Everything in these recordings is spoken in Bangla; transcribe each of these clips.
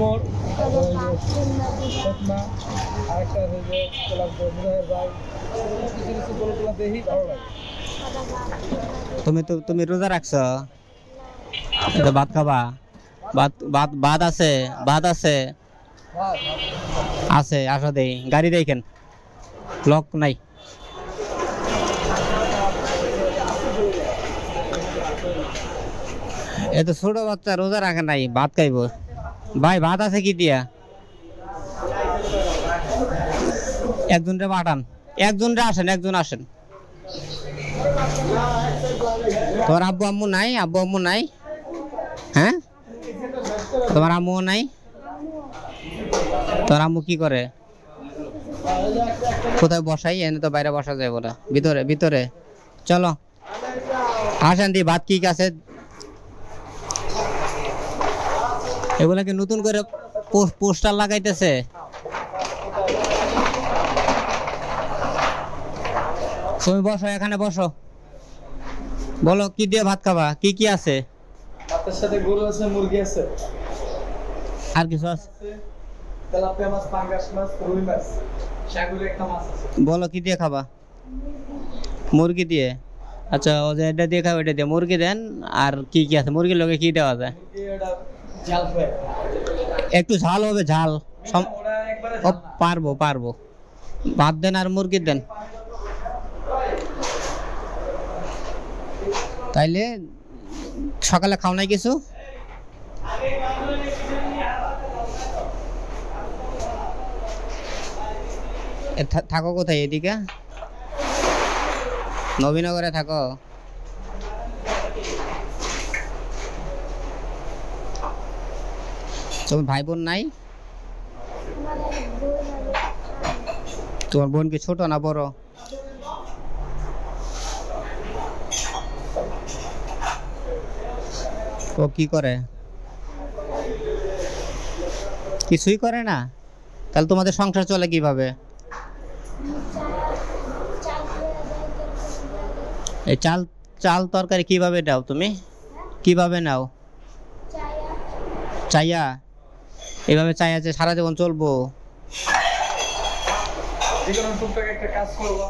ওমর, ফেতনা, আরেকটা আছে যে মুজাহির ভাই, কিছু কিছু গরুগুলো দেখি ভালো লাগে। তুমি রোজা রাখছো? এটা ভাত খাবা? ভাত আছে, ভাত আছে, আছে আসা দেই গাড়ি দেখেন লক নাই। এত ছোট বাচ্চা রোজা রাখে নাই, ভাত খাইব। ভাই ভাত আছে কি দিয়া? একজনরে পাঠান, একজনরে আসেন, একজন আসেন। তোমার আব্বু আম্মু নাই? আব্বু আম্মু নাই? হ্যাঁ, তোমার আম্মু নাই? তোমার আম্মু কি করে? কোথায় বসাই? এনে তো বাইরে বসা যায় না, ভিতরে ভিতরে চলো আসেন দি। ভাত কি আছে? এগুলা কি নতুন করে পোস্টার লাগাইতেছে? তুমি বসো, এখানে বসো, বলো কি দিয়ে ভাত খাবা? কি কি আছে? ভাতের সাথে গরু আছে, মুরগি আছে, আর কিছু আছে? তেলাপিয়া মাছ, পাঙ্গাস মাছ, রুই মাছ, সাগরের একটা মাছ আছে। বলো কি দিয়ে খাবা? মুরগি দিয়ে? আচ্ছা, ও যে এটা দিয়ে খাবে, এটা দিয়ে মুরগি দেন। আর কি কি আছে? মুরগির লগে কি দেওয়া যায়? ঝাল ফ্রাই, একটু ঝাল হবে, ঝাল ওরা একবারে ও পারবো পারবো। ভাত দেন আর মুরগি দেন। তাইলে সকালে খাও নাই কিছু? থাকো কোথায়? এদিকে নবীনগরে থাকো? তোমার ভাই বোন নাই? তোমার বোন কি ছোট না বড়? ও কি করে? কিছুই করে না? তাহলে তোমাদের সংসার চলে কিভাবে? এই চাল চাল তরকারি কিভাবে দাও তুমি? কিভাবে নাও? চাইয়া? এইভাবে চাইয়া যে সারা জীবন চলবো? যেকোনো টুকটাক একটা কাজ করবো,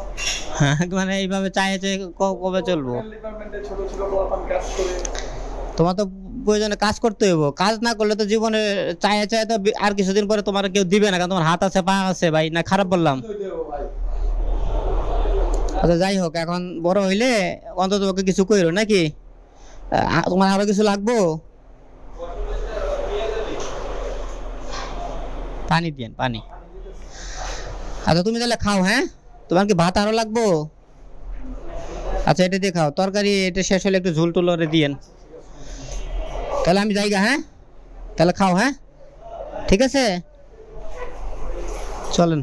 মানে এইভাবে চাইয়া যে কবে চলবো? ডিপার্টমেন্টে ছোট ছোট পোলাপান কাজ করে। তোমার তো প্রয়োজনে কাজ করতে হইব, কাজ না করলে তো জীবনে চাইয়া চাইয়া তো আর কিছুদিন পরে তোমার কেউ দিবে না, কারণ তোমার হাত আছে পা আছে। ভাই না খারাপ বললাম? আচ্ছা যাই হোক, এখন বড় হইলে অন্তত ওকে কিছু কইরো নাকি? তোমার আরো কিছু লাগবো? পানি দিয়েন, পানি। আচ্ছা তুমি তাহলে খাও। হ্যাঁ, তোমার কি ভাত আরো লাগবো? আচ্ছা এটা দিয়ে খাও, তরকারি এটা শেষ হলে একটু ঝোল টোল দিয়েন। তাহলে আমি যাইগা। হ্যাঁ, তাহলে খাও। হ্যাঁ ঠিক আছে, চলেন।